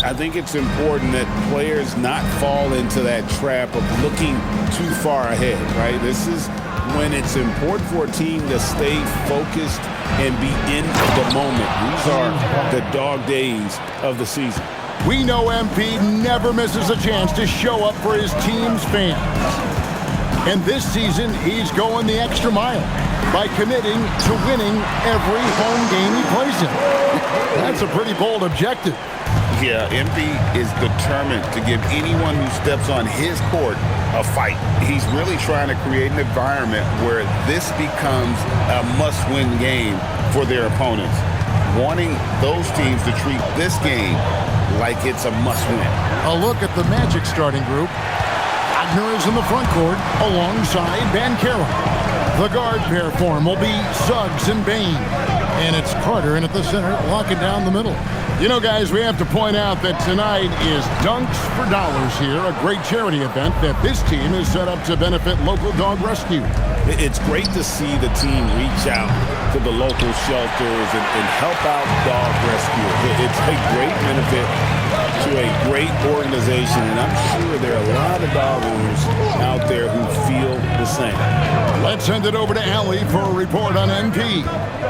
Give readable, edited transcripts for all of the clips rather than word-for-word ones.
I think it's important that players not fall into that trap of looking too far ahead, right? This is when it's important for a team to stay focused and be in the moment. These are the dog days of the season. We know MP never misses a chance to show up for his team's fans. And this season, he's going the extra mile by committing to winning every home game he plays in. That's a pretty bold objective. Yeah, MP is determined to give anyone who steps on his court a fight. He's really trying to create an environment where this becomes a must-win game for their opponents, wanting those teams to treat this game like it's a must-win. A look at the Magic starting group. Wagner is in the front court alongside Banchero. The guard pair form will be Suggs and Bane. And it's Carter in at the center, locking down the middle. You know, guys, we have to point out that tonight is Dunks for Dollars here, a great charity event that this team is set up to benefit local dog rescue. It's great to see the team reach out to the local shelters and help out dog rescue. It's a great benefit to a great organization, and I'm sure there are a lot of dog owners out there who feel the same. Let's send it over to Allie for a report on MP.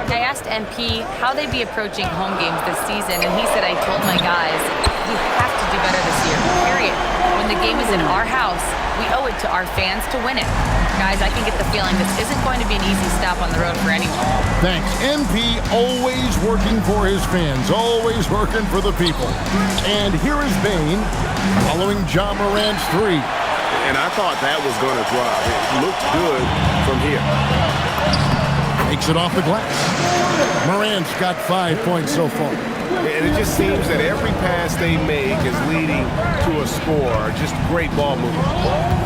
I asked MP how they'd be approaching home games this season, and he said, I told my guys, we have to do better this year, period. When the game is in our house, we owe it to our fans to win it. Guys, I can get the feeling this isn't going to be an easy stop on the road for anyone. Thanks. MP always working for his fans, always working for the people. And here is Bane following Ja Morant's three. And I thought that was going to drive. It looked good from here. Takes it off the glass. Morant's got 5 points so far. And it just seems that every pass they make is leading to a score. Just great ball movement.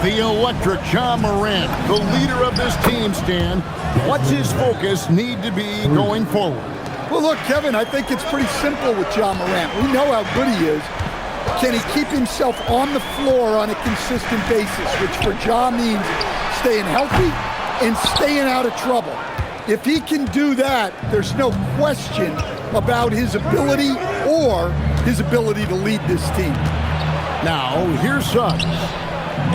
The electric Ja Morant, the leader of this team, Stan. What's his focus need to be going forward? Well, look, Kevin, I think it's pretty simple with Ja Morant. We know how good he is. Can he keep himself on the floor on a consistent basis, which for Ja means staying healthy and staying out of trouble. If he can do that, there's no question about his ability or his ability to lead this team. Now, here's Suggs.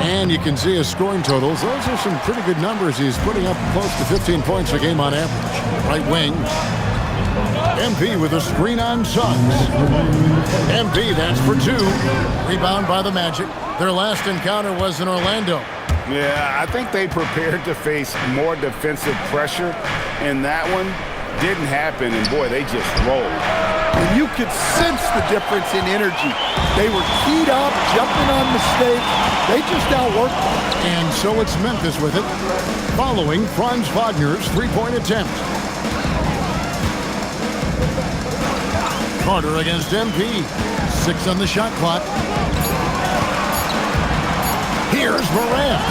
And you can see his scoring totals. Those are some pretty good numbers. He's putting up close to 15 points a game on average. Right wing. MP with a screen on Suggs. MP, that's for two. Rebound by the Magic. Their last encounter was in Orlando. Yeah, I think they prepared to face more defensive pressure, and that one didn't happen, and boy, they just rolled. And you could sense the difference in energy. They were keyed up, jumping on mistakes. They just outworked them. And so it's Memphis with it, following Franz Wagner's three-point attempt. Carter against MP. 6 on the shot clock. Here's Morant.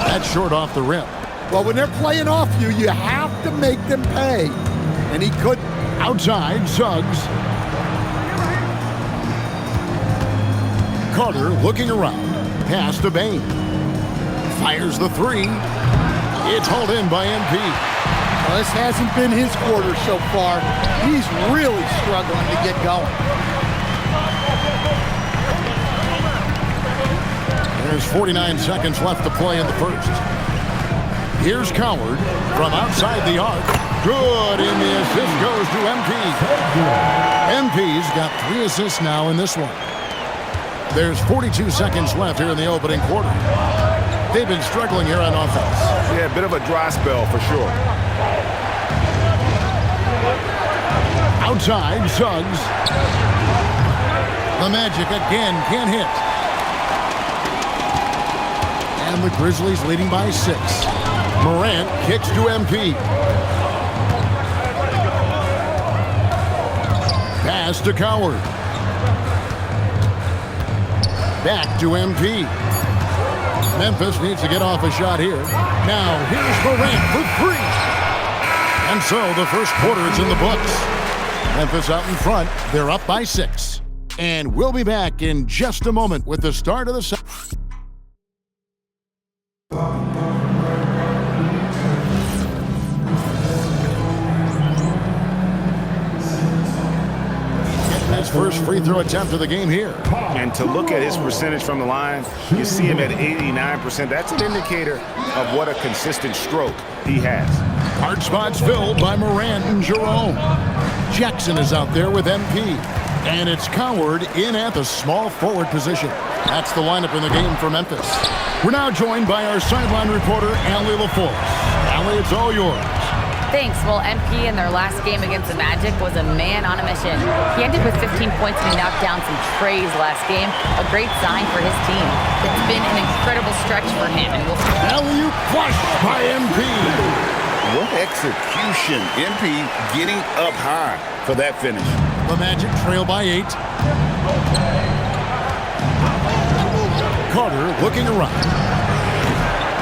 That's short off the rim. Well, when they're playing off you, you have to make them pay. And he couldn't. Outside, Suggs. Carter looking around. Pass to Bane. Fires the three. It's hauled in by MP. Well, this hasn't been his quarter so far. He's really struggling to get going. There's 49 seconds left to play in the first. Here's Coward from outside the arc. Good, and the assist goes to MP. MP's got 3 assists now in this one. There's 42 seconds left here in the opening quarter. They've been struggling here on offense. Yeah, a bit of a dry spell for sure. Outside, Suggs. The Magic again can't hit. And the Grizzlies leading by 6. Morant kicks to MP. Pass to Coward. Back to MP. Memphis needs to get off a shot here. Now here's Morant for 3. And so the first quarter is in the books. Memphis out in front. They're up by 6. And we'll be back in just a moment with the start of the second. His first free throw attempt of the game here. And to look at his percentage from the line, you see him at 89%. That's an indicator of what a consistent stroke he has. Hard spots filled by Morant and Jerome. Jackson is out there with MP. And it's Coward in at the small forward position. That's the lineup in the game for Memphis. We're now joined by our sideline reporter, Allie LaForce. Allie, it's all yours. Thanks. Well, MP in their last game against the Magic was a man on a mission. He ended with 15 points and he knocked down some trays last game. A great sign for his team. It's been an incredible stretch for him. And Alley-oop flush by MP. What execution. MP getting up high for that finish. The Magic trail by 8. Carter looking around.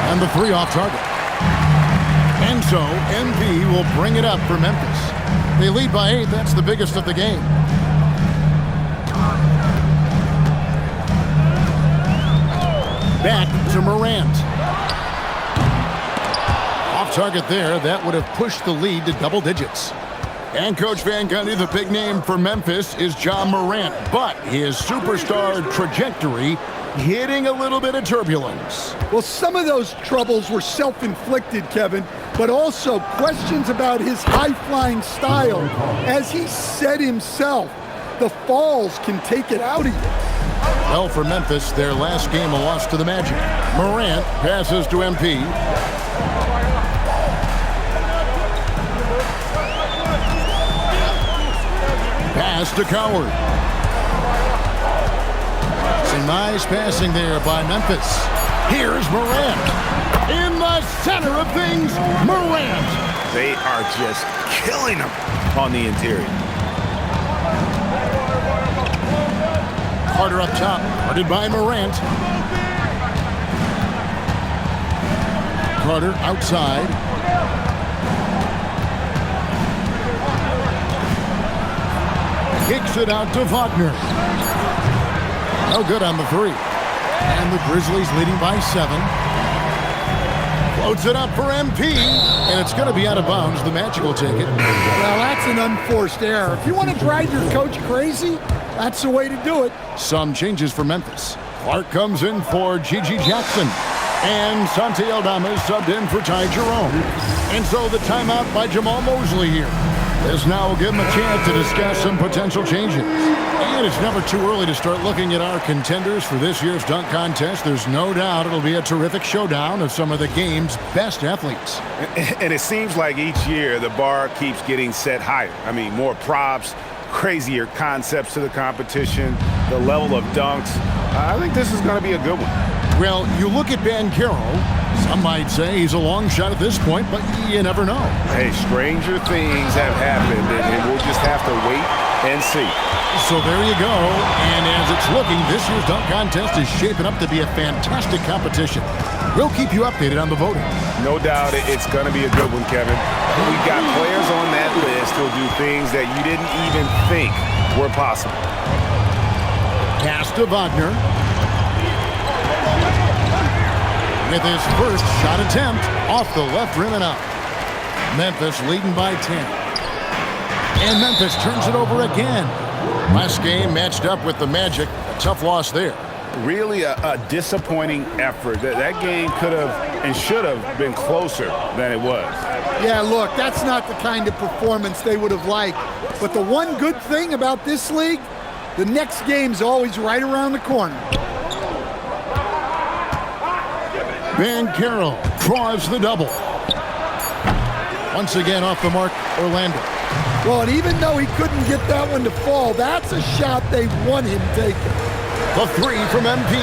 And the 3 off target. And so MP will bring it up for Memphis. They lead by 8. That's the biggest of the game. Back to Morant. Off target there. That would have pushed the lead to double digits. And Coach Van Gundy, the big name for Memphis is Ja Morant, but his superstar trajectory hitting a little bit of turbulence. Well, some of those troubles were self-inflicted, Kevin, but also questions about his high-flying style. As he said himself, the falls can take it out of you. Well, for Memphis, their last game a loss to the Magic. Morant passes to MP. Pass to Coward. Some nice passing there by Memphis. Here's Morant. In the center of things, Morant. They are just killing him on the interior. Carter up top, guarded by Morant. Carter outside. Kicks it out to Wagner. No good on the 3. And the Grizzlies leading by 7. Floats it up for MP. And it's going to be out of bounds. The Magic will take it. Well, that's an unforced error. If you want to drive your coach crazy, that's the way to do it. Some changes for Memphis. Clark comes in for Gigi Jackson. And Santi Aldama is subbed in for Ty Jerome. And so the timeout by Jamal Mosley here. This now will give him a chance to discuss some potential changes. And it's never too early to start looking at our contenders for this year's dunk contest. There's no doubt it'll be a terrific showdown of some of the game's best athletes. And it seems like each year the bar keeps getting set higher. I mean, more props, crazier concepts to the competition, the level of dunks. I think this is going to be a good one. Well, you look at Banchero. Some might say he's a long shot at this point, but you never know. Hey, stranger things have happened, and we'll just have to wait and see. So there you go. And as it's looking, this year's dunk contest is shaping up to be a fantastic competition. We'll keep you updated on the voting. No doubt it's going to be a good one, Kevin. We've got players on that list who'll do things that you didn't even think were possible. Pass to Wagner. With his first shot attempt off the left rim and out. Memphis leading by 10. And Memphis turns it over again. Last game matched up with the Magic. A tough loss there. Really a disappointing effort. That game could have and should have been closer than it was. Yeah, look, that's not the kind of performance they would have liked. But the one good thing about this league, the next game's always right around the corner. Banchero draws the double. Once again off the mark, Orlando. Well, and even though he couldn't get that one to fall, that's a shot they want him taking. The 3 from MP.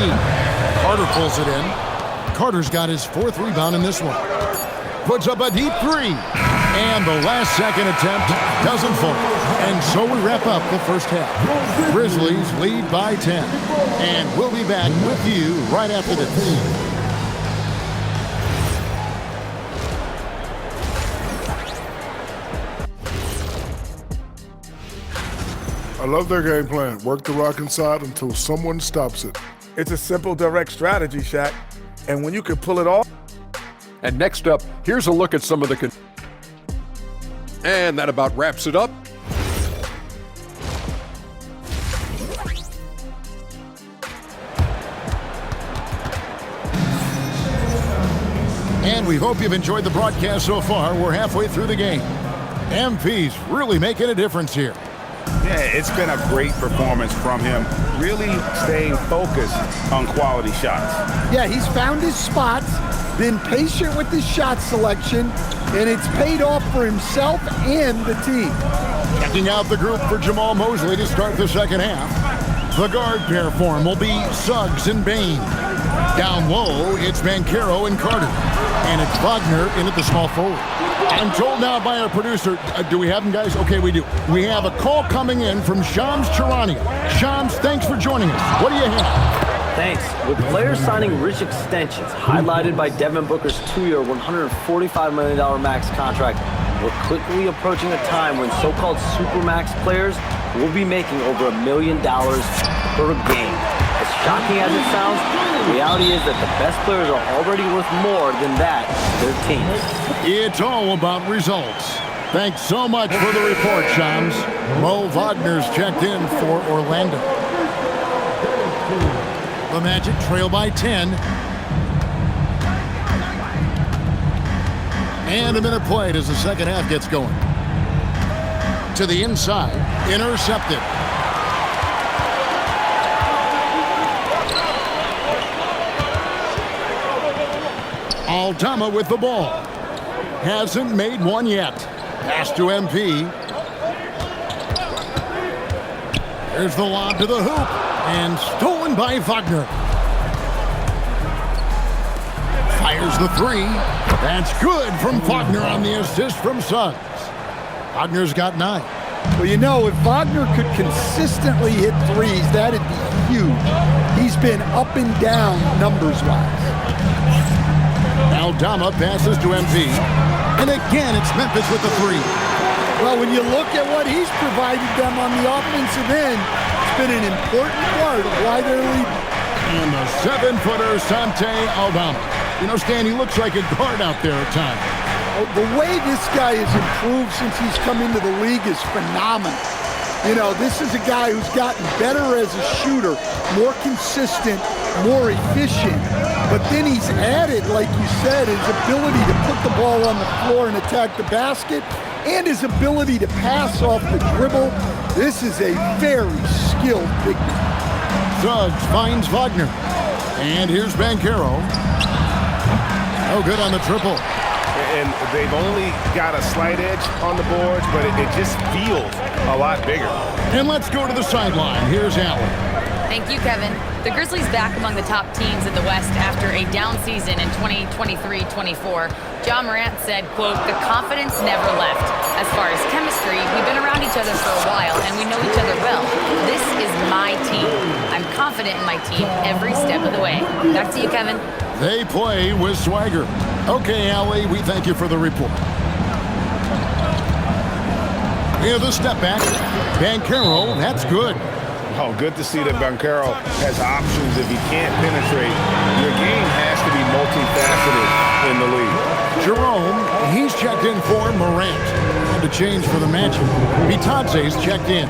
Carter pulls it in. Carter's got his 4th rebound in this one. Puts up a deep 3. And the last second attempt doesn't fall. And so we wrap up the first half. Grizzlies lead by 10. And we'll be back with you right after this. I love their game plan. Work the rock inside until someone stops it. It's a simple, direct strategy, Shaq. And when you can pull it off. And next up, here's a look at some of the... And that about wraps it up. And we hope you've enjoyed the broadcast so far. We're halfway through the game. MP's really making a difference here. Yeah, it's been a great performance from him, really staying focused on quality shots. Yeah, he's found his spots, been patient with his shot selection, and it's paid off for himself and the team. Checking out the group for Jamal Mosley to start the second half. The guard pair form will be Suggs and Bain. Down low, it's Banchero and Carter. And it's Wagner in at the small forward. I'm told now by our producer, do we have him, guys? Okay, we do. We have a call coming in from Shams Charania. Shams, thanks for joining us. What do you have? Thanks. With players signing rich extensions, highlighted by Devin Booker's 2-year, $145 million max contract, we're quickly approaching a time when so-called supermax players will be making over $1 million per game. As shocking as it sounds, the reality is that the best players are already worth more than that to their teams. It's all about results. Thanks so much for the report, Shams. Mo Wagner's checked in for Orlando. The Magic trail by 10. And a minute played as the second half gets going. To the inside, intercepted. Aldama with the ball. Hasn't made one yet. Pass to MP. There's the lob to the hoop. And stolen by Wagner. Fires the three. That's good from Wagner on the assist from Suggs. Wagner's got 9. Well, you know, if Wagner could consistently hit threes, that'd be huge. He's been up and down numbers-wise. Aldama passes to MP. And again, it's Memphis with the 3. Well, when you look at what he's provided them on the offensive end, it's been an important part of why they're leading. And the 7-footer, Sante Aldama. You know, Stan, he looks like a guard out there at times. The way this guy has improved since he's come into the league is phenomenal. You know, this is a guy who's gotten better as a shooter, more consistent, more efficient. But then he's added, like you said, his ability to put the ball on the floor and attack the basket, and his ability to pass off the dribble. This is a very skilled big man. Suggs finds Wagner. And here's Banchero. No good on the triple. And they've only got a slight edge on the boards, but it just feels a lot bigger. And let's go to the sideline. Here's Allen. Thank you, Kevin. The Grizzlies back among the top teams in the West after a down season in 2023-24. Ja Morant said, quote, "The confidence never left. As far as chemistry, we've been around each other for a while and we know each other well. This is my team. I'm confident in my team every step of the way." Back to you, Kevin. They play with swagger. Okay, Allie, we thank you for the report. Here's the step back. Banchero, that's good. Oh, good to see that Banchero has options if he can't penetrate. Your game has to be multifaceted in the league. Jerome, he's checked in for Morant. Had to change for the Magic. Bitadze's checked in.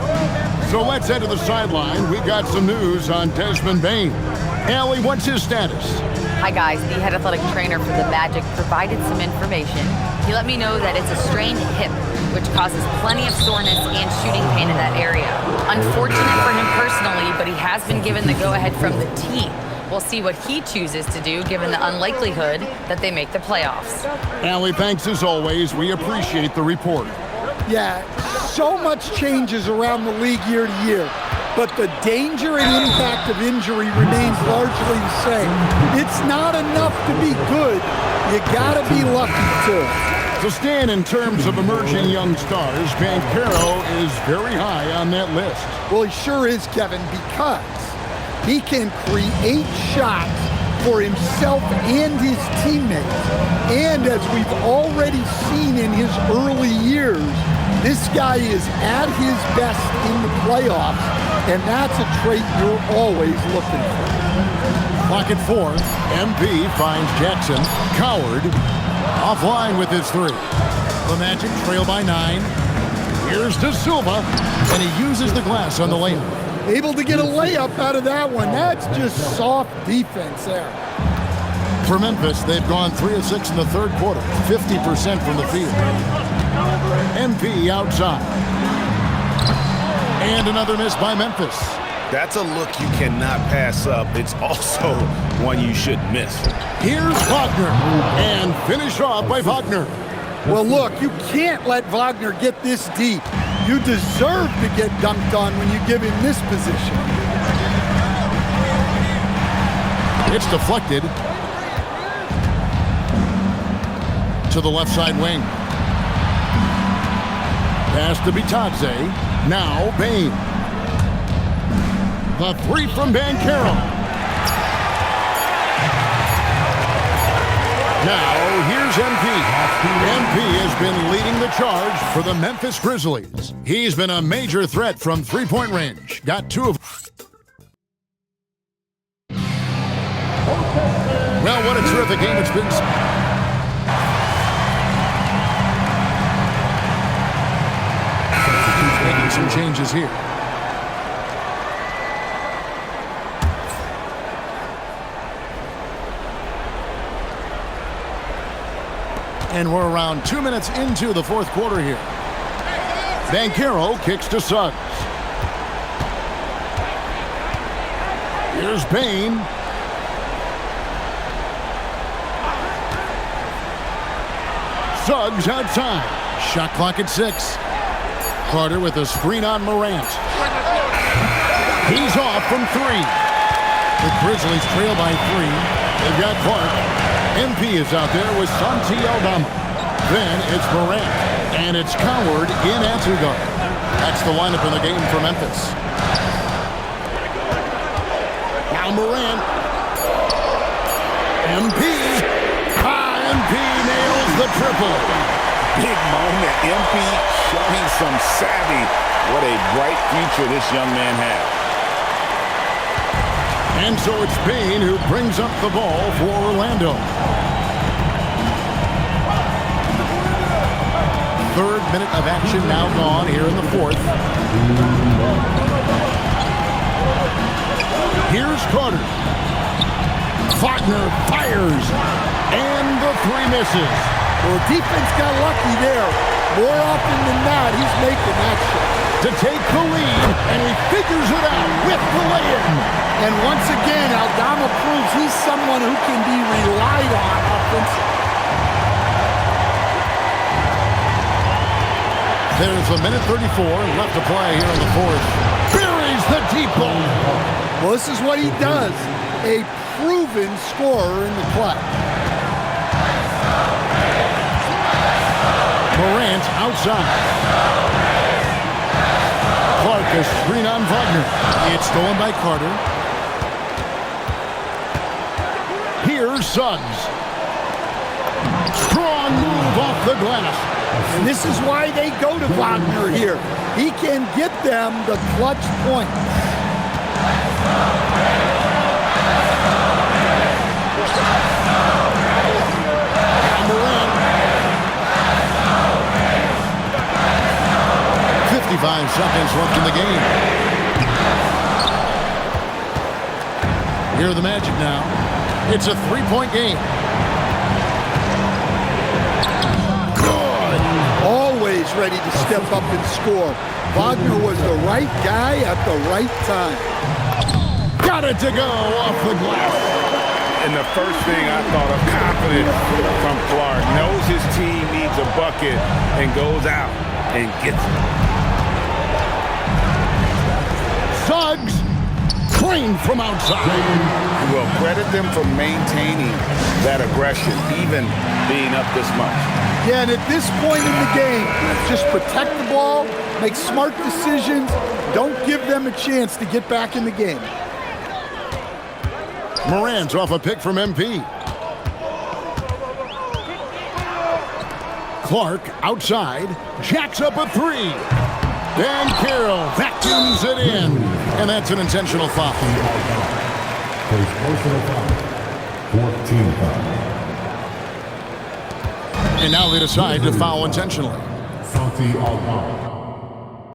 So let's head to the sideline. We've got some news on Desmond Bain. Allie, what's his status? Hi, guys. The head athletic trainer for the Magic provided some information. He let me know that it's a strained hip, which causes plenty of soreness and shooting pain in that area. Unfortunate for him personally, but he has been given the go-ahead from the team. We'll see what he chooses to do, given the unlikelihood that they make the playoffs. Allie, thanks as always. We appreciate the report. Yeah, so much changes around the league year to year, but the danger and impact of injury remains largely the same. It's not enough to be good. You gotta be lucky too. To stand in terms of emerging young stars, Banchero is very high on that list. Well, he sure is, Kevin, because he can create shots for himself and his teammates. And as we've already seen in his early years, this guy is at his best in the playoffs, and that's a trait you're always looking for. Clock at 4. MP finds Jackson. Coward offline with his 3. The Magic trail by 9. Here's De Silva, and he uses the glass on the layup. Able to get a layup out of that one. That's just soft defense there. For Memphis, they've gone 3 of 6 in the third quarter, 50% from the field. MP outside. And another miss by Memphis. That's a look you cannot pass up. It's also one you shouldn't miss. Here's Wagner, and finished off by Wagner. Well, look, you can't let Wagner get this deep. You deserve to get dunked on when you give him this position. It's deflected to the left side wing. Pass to Bitadze. Now Bane. The three from Banchero. Now here's MP. MP has been leading the charge for the Memphis Grizzlies. He's been a major threat from three-point range. Got 2 of... Well, what a terrific game it's been. Making some changes here. And we're around 2 minutes into the fourth quarter here. Banchero kicks to Suggs. Here's Bane. Suggs outside. Shot clock at 6. Carter with a screen on Morant. He's off from 3. The Grizzlies trail by 3. They've got Clark. MP is out there with Santi Aldama. Then it's Morant. And it's Coward in at 2 guard. That's the lineup in the game for Memphis. Now Morant. MP. MP nails the triple. Big moment. MP showing some savvy. What a bright future this young man has. And so it's Bane who brings up the ball for Orlando. Third minute of action now gone here in the fourth. Here's Carter. Wagner fires. And the 3 misses. Well, defense got lucky there. More often than not, he's making that shot. To take the lead, and he figures it out with the lay-in. And once again, Aldama proves he's someone who can be relied on offensively. There's a minute 34 left to play here in the fourth. Buries the deep ball. Well, this is what he does. A proven scorer in the clutch. Morant outside. Clark a screen on Wagner. It's stolen by Carter. Here's Suggs. Strong move off the glass. And this is why they go to Wagner here. He can get them the clutch points. Morant. 55 seconds left in the game. Here are the Magic now. It's a 3-point game. Always ready to step up and score. Wagner was the right guy at the right time. Got it to go off the glass. And the first thing I thought of, confident from Clark. Knows his team needs a bucket and goes out and gets it. Suggs, clean from outside. Well, credit them for maintaining that aggression, even being up this much. Yeah, and at this point in the game, just protect the ball, make smart decisions, don't give them a chance to get back in the game. Morant's off a pick from MP. Clark outside, jacks up a 3. Banchero vacuums it in, and that's an intentional foul. Personal foul. 14 foul. And now they decide to foul intentionally. Santi Aldama.